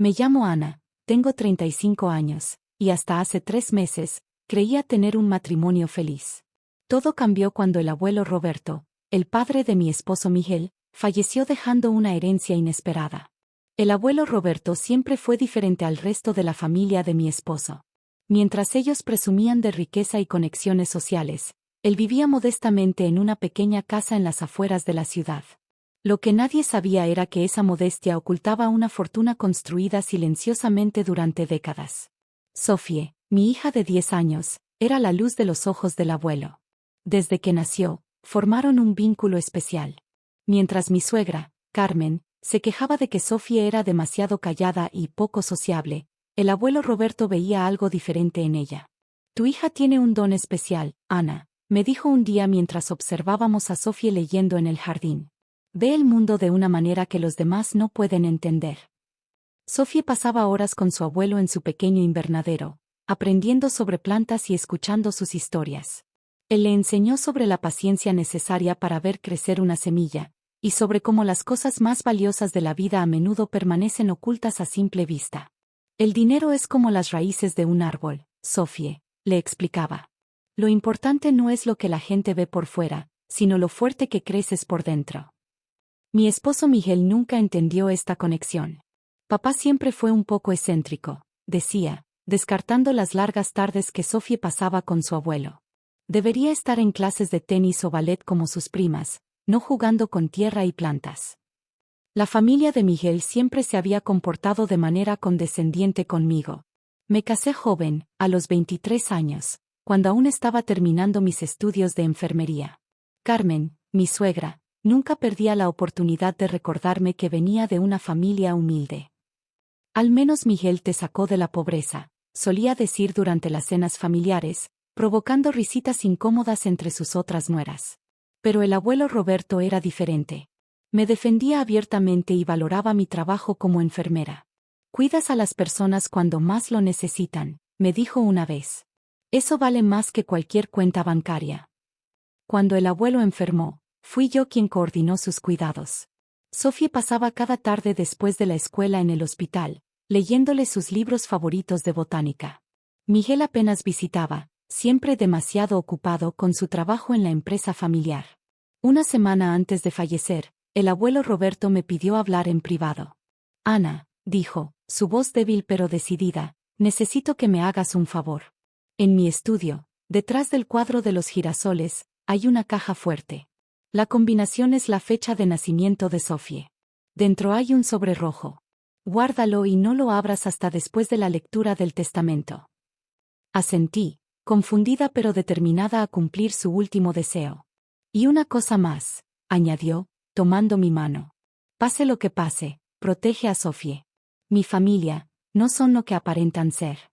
Me llamo Ana, tengo 35 años, y hasta hace 3 meses, creía tener un matrimonio feliz. Todo cambió cuando el abuelo Roberto, el padre de mi esposo Miguel, falleció dejando una herencia inesperada. El abuelo Roberto siempre fue diferente al resto de la familia de mi esposo. Mientras ellos presumían de riqueza y conexiones sociales, él vivía modestamente en una pequeña casa en las afueras de la ciudad. Lo que nadie sabía era que esa modestia ocultaba una fortuna construida silenciosamente durante décadas. Sophie, mi hija de 10 años, era la luz de los ojos del abuelo. Desde que nació, formaron un vínculo especial. Mientras mi suegra, Carmen, se quejaba de que Sophie era demasiado callada y poco sociable, el abuelo Roberto veía algo diferente en ella. Tu hija tiene un don especial, Ana, me dijo un día mientras observábamos a Sophie leyendo en el jardín. Ve el mundo de una manera que los demás no pueden entender. Sophie pasaba horas con su abuelo en su pequeño invernadero, aprendiendo sobre plantas y escuchando sus historias. Él le enseñó sobre la paciencia necesaria para ver crecer una semilla, y sobre cómo las cosas más valiosas de la vida a menudo permanecen ocultas a simple vista. El dinero es como las raíces de un árbol, Sophie, le explicaba. Lo importante no es lo que la gente ve por fuera, sino lo fuerte que creces por dentro. Mi esposo Miguel nunca entendió esta conexión. Papá siempre fue un poco excéntrico, decía, descartando las largas tardes que Sophie pasaba con su abuelo. Debería estar en clases de tenis o ballet como sus primas, no jugando con tierra y plantas. La familia de Miguel siempre se había comportado de manera condescendiente conmigo. Me casé joven, a los 23 años, cuando aún estaba terminando mis estudios de enfermería. Carmen, mi suegra, nunca perdía la oportunidad de recordarme que venía de una familia humilde. Al menos Miguel te sacó de la pobreza, solía decir durante las cenas familiares, provocando risitas incómodas entre sus otras nueras. Pero el abuelo Roberto era diferente. Me defendía abiertamente y valoraba mi trabajo como enfermera. Cuidas a las personas cuando más lo necesitan, me dijo una vez. Eso vale más que cualquier cuenta bancaria. Cuando el abuelo enfermó, fui yo quien coordinó sus cuidados. Sophie pasaba cada tarde después de la escuela en el hospital, leyéndole sus libros favoritos de botánica. Miguel apenas visitaba, siempre demasiado ocupado con su trabajo en la empresa familiar. Una semana antes de fallecer, el abuelo Roberto me pidió hablar en privado. Ana, dijo, su voz débil pero decidida, necesito que me hagas un favor. En mi estudio, detrás del cuadro de los girasoles, hay una caja fuerte. La combinación es la fecha de nacimiento de Sophie. Dentro hay un sobre rojo. Guárdalo y no lo abras hasta después de la lectura del testamento. Asentí, confundida pero determinada a cumplir su último deseo. Y una cosa más, añadió, tomando mi mano. Pase lo que pase, protege a Sophie. Mi familia, no son lo que aparentan ser.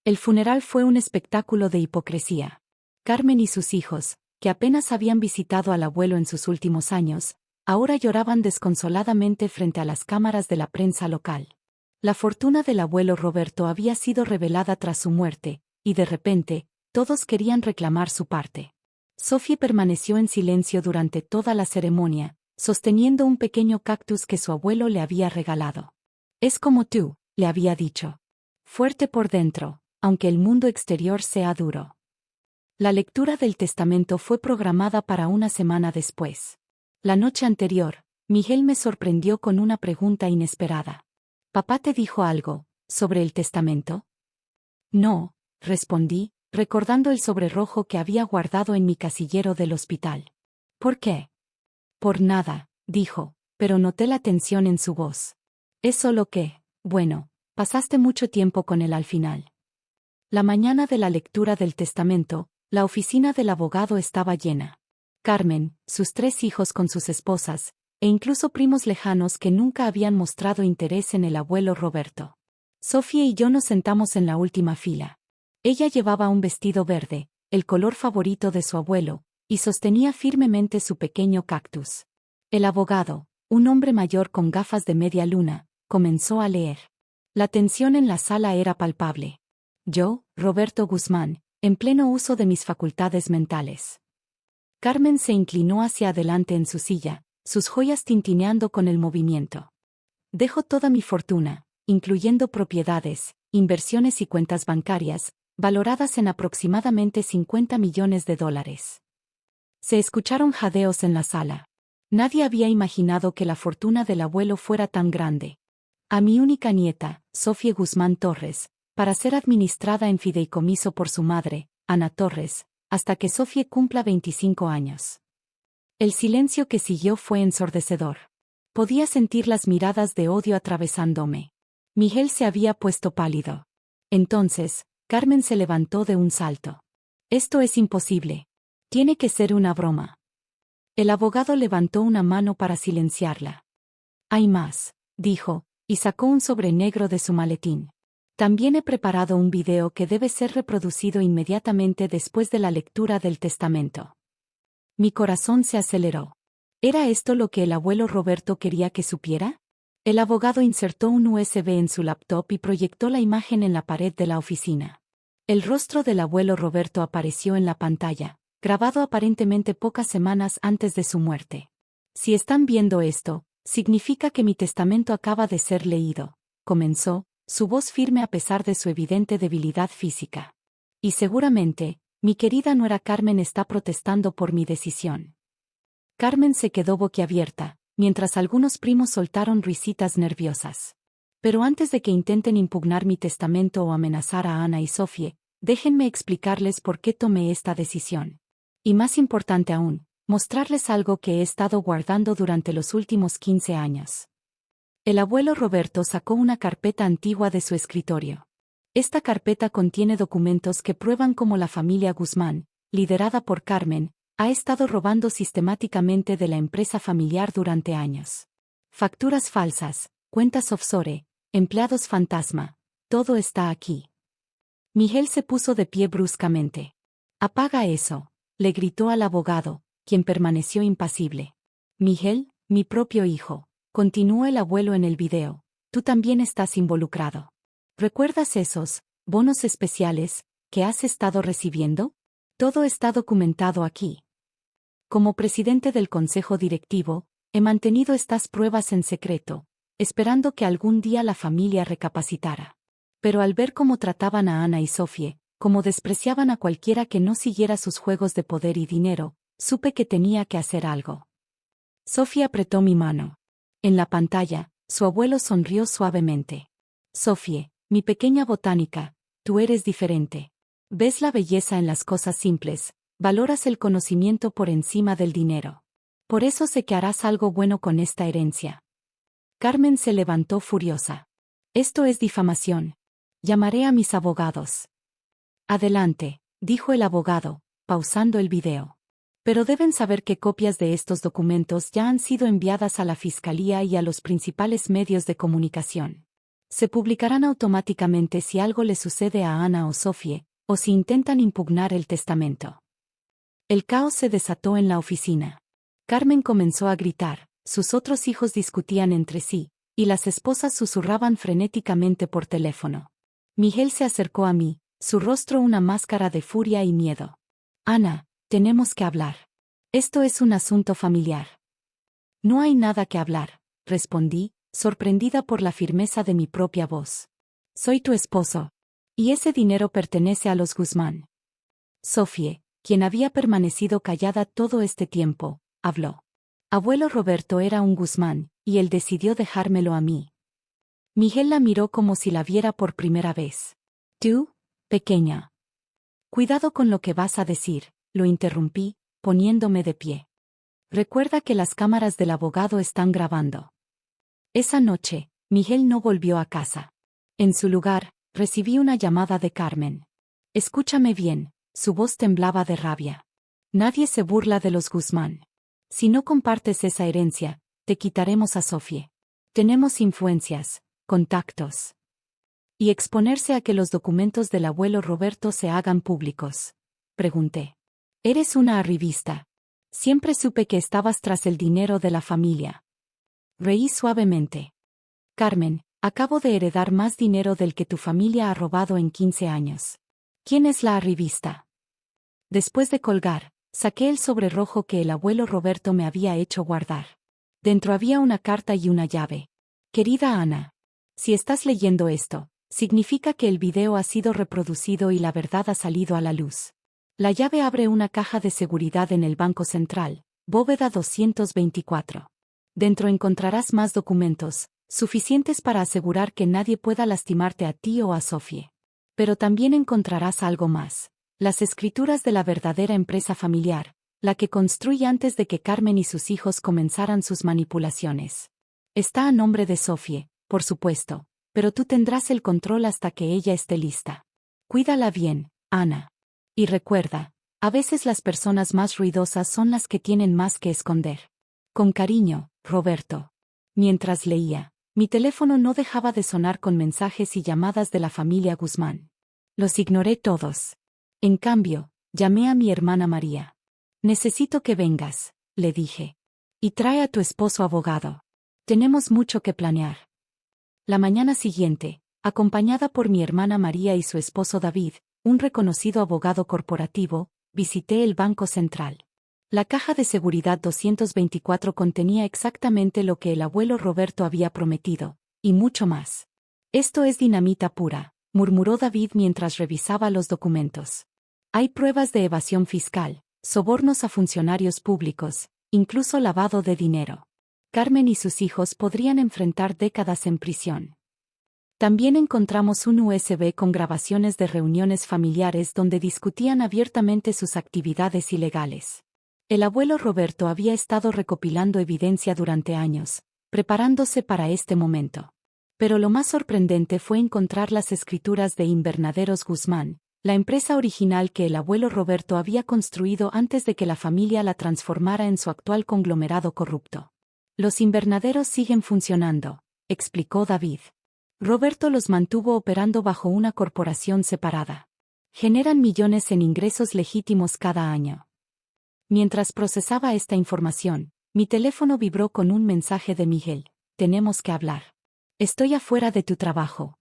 El funeral fue un espectáculo de hipocresía. Carmen y sus hijos, que apenas habían visitado al abuelo en sus últimos años, ahora lloraban desconsoladamente frente a las cámaras de la prensa local. La fortuna del abuelo Roberto había sido revelada tras su muerte, y de repente, todos querían reclamar su parte. Sophie permaneció en silencio durante toda la ceremonia, sosteniendo un pequeño cactus que su abuelo le había regalado. Es como tú, le había dicho. Fuerte por dentro, aunque el mundo exterior sea duro. La lectura del testamento fue programada para una semana después. La noche anterior, Miguel me sorprendió con una pregunta inesperada. ¿Papá te dijo algo sobre el testamento? No, respondí, recordando el sobre rojo que había guardado en mi casillero del hospital. ¿Por qué? Por nada, dijo, pero noté la tensión en su voz. Es solo que, bueno, pasaste mucho tiempo con él al final. La mañana de la lectura del testamento, la oficina del abogado estaba llena. Carmen, sus 3 hijos con sus esposas, e incluso primos lejanos que nunca habían mostrado interés en el abuelo Roberto. Sophie y yo nos sentamos en la última fila. Ella llevaba un vestido verde, el color favorito de su abuelo, y sostenía firmemente su pequeño cactus. El abogado, un hombre mayor con gafas de media luna, comenzó a leer. La tensión en la sala era palpable. Yo, Roberto Guzmán, en pleno uso de mis facultades mentales. Carmen se inclinó hacia adelante en su silla, sus joyas tintineando con el movimiento. Dejo toda mi fortuna, incluyendo propiedades, inversiones y cuentas bancarias, valoradas en aproximadamente $50 millones. Se escucharon jadeos en la sala. Nadie había imaginado que la fortuna del abuelo fuera tan grande. A mi única nieta, Sofía Guzmán Torres, para ser administrada en fideicomiso por su madre, Ana Torres, hasta que Sofía cumpla 25 años. El silencio que siguió fue ensordecedor. Podía sentir las miradas de odio atravesándome. Miguel se había puesto pálido. Entonces, Carmen se levantó de un salto. Esto es imposible. Tiene que ser una broma. El abogado levantó una mano para silenciarla. Hay más, dijo, y sacó un sobre negro de su maletín. También he preparado un video que debe ser reproducido inmediatamente después de la lectura del testamento. Mi corazón se aceleró. ¿Era esto lo que el abuelo Roberto quería que supiera? El abogado insertó un USB en su laptop y proyectó la imagen en la pared de la oficina. El rostro del abuelo Roberto apareció en la pantalla, grabado aparentemente pocas semanas antes de su muerte. Si están viendo esto, significa que mi testamento acaba de ser leído, comenzó, su voz firme a pesar de su evidente debilidad física. Y seguramente, mi querida nuera Carmen está protestando por mi decisión. Carmen se quedó boquiabierta, mientras algunos primos soltaron risitas nerviosas. Pero antes de que intenten impugnar mi testamento o amenazar a Ana y Sofía, déjenme explicarles por qué tomé esta decisión. Y más importante aún, mostrarles algo que he estado guardando durante los últimos 15 años. El abuelo Roberto sacó una carpeta antigua de su escritorio. Esta carpeta contiene documentos que prueban cómo la familia Guzmán, liderada por Carmen, ha estado robando sistemáticamente de la empresa familiar durante años. Facturas falsas, cuentas offshore, empleados fantasma, todo está aquí. Miguel se puso de pie bruscamente. «Apaga eso», le gritó al abogado, quien permaneció impasible. «Miguel, mi propio hijo», continuó el abuelo en el video, «tú también estás involucrado. ¿Recuerdas esos bonos especiales que has estado recibiendo? Todo está documentado aquí. Como presidente del consejo directivo, he mantenido estas pruebas en secreto, esperando que algún día la familia recapacitara. Pero al ver cómo trataban a Ana y Sofía, cómo despreciaban a cualquiera que no siguiera sus juegos de poder y dinero, supe que tenía que hacer algo». Sofía apretó mi mano. En la pantalla, su abuelo sonrió suavemente. «Sofía, mi pequeña botánica, tú eres diferente. Ves la belleza en las cosas simples, valoras el conocimiento por encima del dinero. Por eso sé que harás algo bueno con esta herencia». Carmen se levantó furiosa. «Esto es difamación. Llamaré a mis abogados». «Adelante», dijo el abogado, pausando el video. «Pero deben saber que copias de estos documentos ya han sido enviadas a la Fiscalía y a los principales medios de comunicación. Se publicarán automáticamente si algo le sucede a Ana o Sofía, o si intentan impugnar el testamento». El caos se desató en la oficina. Carmen comenzó a gritar, sus otros hijos discutían entre sí, y las esposas susurraban frenéticamente por teléfono. Miguel se acercó a mí, su rostro una máscara de furia y miedo. «Ana, tenemos que hablar. Esto es un asunto familiar». «No hay nada que hablar», respondí, sorprendida por la firmeza de mi propia voz. «Soy tu esposo. Y ese dinero pertenece a los Guzmán». Sofía, quien había permanecido callada todo este tiempo, habló. «Abuelo Roberto era un Guzmán, y él decidió dejármelo a mí». Miguel la miró como si la viera por primera vez. «Tú, pequeña». «Cuidado con lo que vas a decir», lo interrumpí, poniéndome de pie. «Recuerda que las cámaras del abogado están grabando». Esa noche, Miguel no volvió a casa. En su lugar, recibí una llamada de Carmen. «Escúchame bien», su voz temblaba de rabia. «Nadie se burla de los Guzmán. Si no compartes esa herencia, te quitaremos a Sofía. Tenemos influencias, contactos. Y exponerse a que los documentos del abuelo Roberto se hagan públicos». Pregunté. «Eres una arribista. Siempre supe que estabas tras el dinero de la familia». Reí suavemente. «Carmen, acabo de heredar más dinero del que tu familia ha robado en 15 años. ¿Quién es la arribista?». Después de colgar, saqué el sobre rojo que el abuelo Roberto me había hecho guardar. Dentro había una carta y una llave. «Querida Ana, Si estás leyendo esto, significa que el video ha sido reproducido y la verdad ha salido a la luz. La llave abre una caja de seguridad en el Banco Central, bóveda 224. Dentro encontrarás más documentos, suficientes para asegurar que nadie pueda lastimarte a ti o a Sophie. Pero también encontrarás algo más: las escrituras de la verdadera empresa familiar, la que construí antes de que Carmen y sus hijos comenzaran sus manipulaciones. Está a nombre de Sophie, por supuesto, pero tú tendrás el control hasta que ella esté lista. Cuídala bien, Ana. Y recuerda, a veces las personas más ruidosas son las que tienen más que esconder. Con cariño, Roberto. Mientras leía, mi teléfono no dejaba de sonar con mensajes y llamadas de la familia Guzmán. Los ignoré todos. En cambio, llamé a mi hermana María. Necesito que vengas, le dije. Y trae a tu esposo abogado. Tenemos mucho que planear. La mañana siguiente, acompañada por mi hermana María y su esposo David, un reconocido abogado corporativo, visité el Banco Central. La caja de seguridad 224 contenía exactamente lo que el abuelo Roberto había prometido, y mucho más. Esto es dinamita pura, murmuró David mientras revisaba los documentos. Hay pruebas de evasión fiscal, sobornos a funcionarios públicos, incluso lavado de dinero. Carmen y sus hijos podrían enfrentar décadas en prisión. También encontramos un USB con grabaciones de reuniones familiares donde discutían abiertamente sus actividades ilegales. El abuelo Roberto había estado recopilando evidencia durante años, preparándose para este momento. Pero lo más sorprendente fue encontrar las escrituras de Invernaderos Guzmán, la empresa original que el abuelo Roberto había construido antes de que la familia la transformara en su actual conglomerado corrupto. Los invernaderos siguen funcionando, explicó David. Roberto los mantuvo operando bajo una corporación separada. Generan millones en ingresos legítimos cada año. Mientras procesaba esta información, mi teléfono vibró con un mensaje de Miguel. Tenemos que hablar. Estoy afuera de tu trabajo.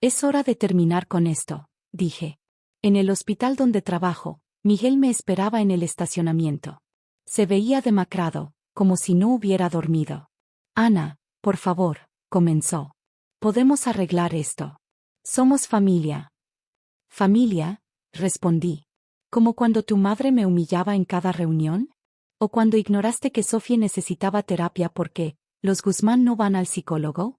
Es hora de terminar con esto, dije. En el hospital donde trabajo, Miguel me esperaba en el estacionamiento. Se veía demacrado, como si no hubiera dormido. Ana, por favor, comenzó. Podemos arreglar esto. Somos familia. ¿Familia? Respondí. ¿Como cuando tu madre me humillaba en cada reunión? ¿O cuando ignoraste que Sophie necesitaba terapia porque los Guzmán no van al psicólogo?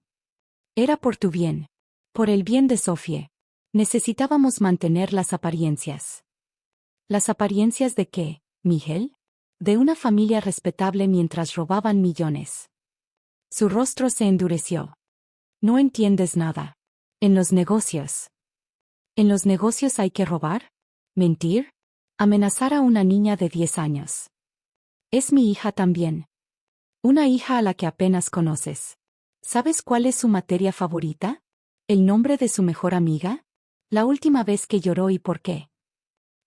Era por tu bien. Por el bien de Sophie. Necesitábamos mantener las apariencias. ¿Las apariencias de qué, Miguel? De una familia respetable mientras robaban millones. Su rostro se endureció. No entiendes nada. En los negocios. ¿En los negocios hay que robar? ¿Mentir? Amenazar a una niña de 10 años. Es mi hija también. Una hija a la que apenas conoces. ¿Sabes cuál es su materia favorita? ¿El nombre de su mejor amiga? La última vez que lloró y por qué.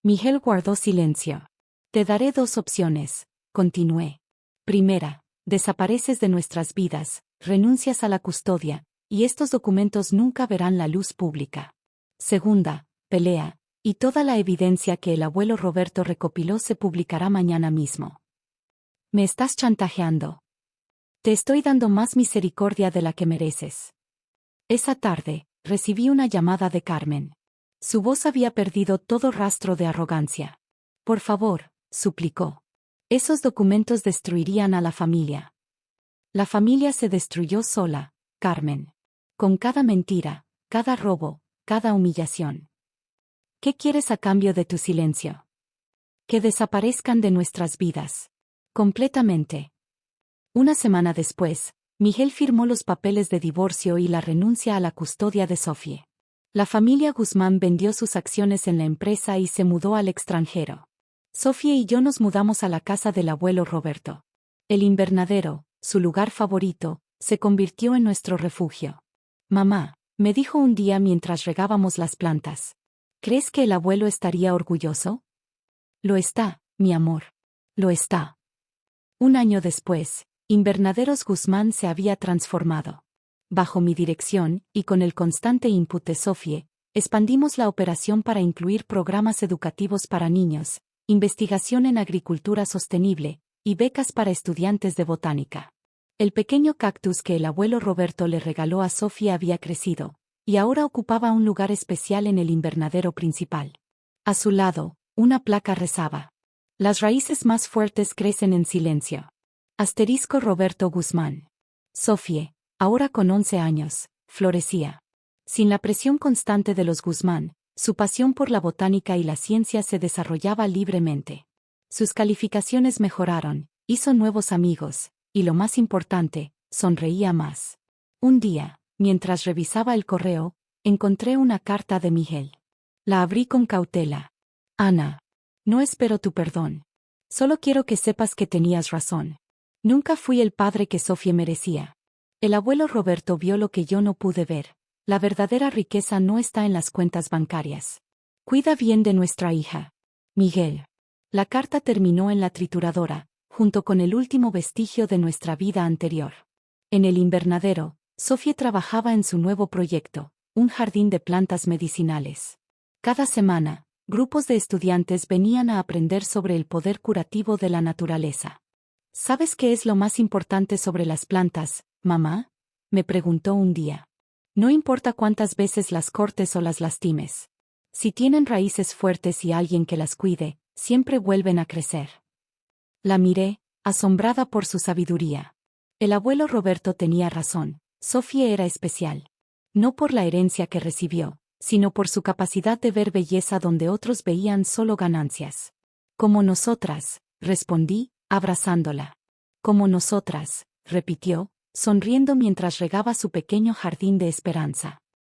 Miguel guardó silencio. Te daré 2 opciones, continué. Primera, desapareces de nuestras vidas, renuncias a la custodia, y estos documentos nunca verán la luz pública. Segunda, pelea, y toda la evidencia que el abuelo Roberto recopiló se publicará mañana mismo. Me estás chantajeando. Te estoy dando más misericordia de la que mereces. Esa tarde, recibí una llamada de Carmen. Su voz había perdido todo rastro de arrogancia. Por favor, suplicó. Esos documentos destruirían a la familia. La familia se destruyó sola, Carmen. Con cada mentira, cada robo, cada humillación. ¿Qué quieres a cambio de tu silencio? Que desaparezcan de nuestras vidas. Completamente. Una semana después, Miguel firmó los papeles de divorcio y la renuncia a la custodia de Sophie. La familia Guzmán vendió sus acciones en la empresa y se mudó al extranjero. Sophie y yo nos mudamos a la casa del abuelo Roberto. El invernadero, su lugar favorito, se convirtió en nuestro refugio. Mamá, me dijo un día mientras regábamos las plantas. ¿Crees que el abuelo estaría orgulloso? Lo está, mi amor. Lo está. Un año después, Invernaderos Guzmán se había transformado. Bajo mi dirección, y con el constante input de Sophie, expandimos la operación para incluir programas educativos para niños, investigación en agricultura sostenible, y becas para estudiantes de botánica. El pequeño cactus que el abuelo Roberto le regaló a Sofía había crecido, y ahora ocupaba un lugar especial en el invernadero principal. A su lado, una placa rezaba: las raíces más fuertes crecen en silencio. Asterisco Roberto Guzmán. Sofía, ahora con 11 años, florecía. Sin la presión constante de los Guzmán, su pasión por la botánica y la ciencia se desarrollaba libremente. Sus calificaciones mejoraron, hizo nuevos amigos, y lo más importante, sonreía más. Un día, mientras revisaba el correo, encontré una carta de Miguel. La abrí con cautela. Ana, no espero tu perdón. Solo quiero que sepas que tenías razón. Nunca fui el padre que Sofía merecía. El abuelo Roberto vio lo que yo no pude ver. La verdadera riqueza no está en las cuentas bancarias. Cuida bien de nuestra hija. Miguel. La carta terminó en la trituradora, junto con el último vestigio de nuestra vida anterior. En el invernadero, Sofía trabajaba en su nuevo proyecto, un jardín de plantas medicinales. Cada semana, grupos de estudiantes venían a aprender sobre el poder curativo de la naturaleza. ¿Sabes qué es lo más importante sobre las plantas, mamá?, me preguntó un día. No importa cuántas veces las cortes o las lastimes. Si tienen raíces fuertes y alguien que las cuide, siempre vuelven a crecer. La miré, asombrada por su sabiduría. El abuelo Roberto tenía razón, Sofía era especial. No por la herencia que recibió, sino por su capacidad de ver belleza donde otros veían solo ganancias. Como nosotras, respondí, abrazándola. Como nosotras, repitió, sonriendo mientras regaba su pequeño jardín de esperanza.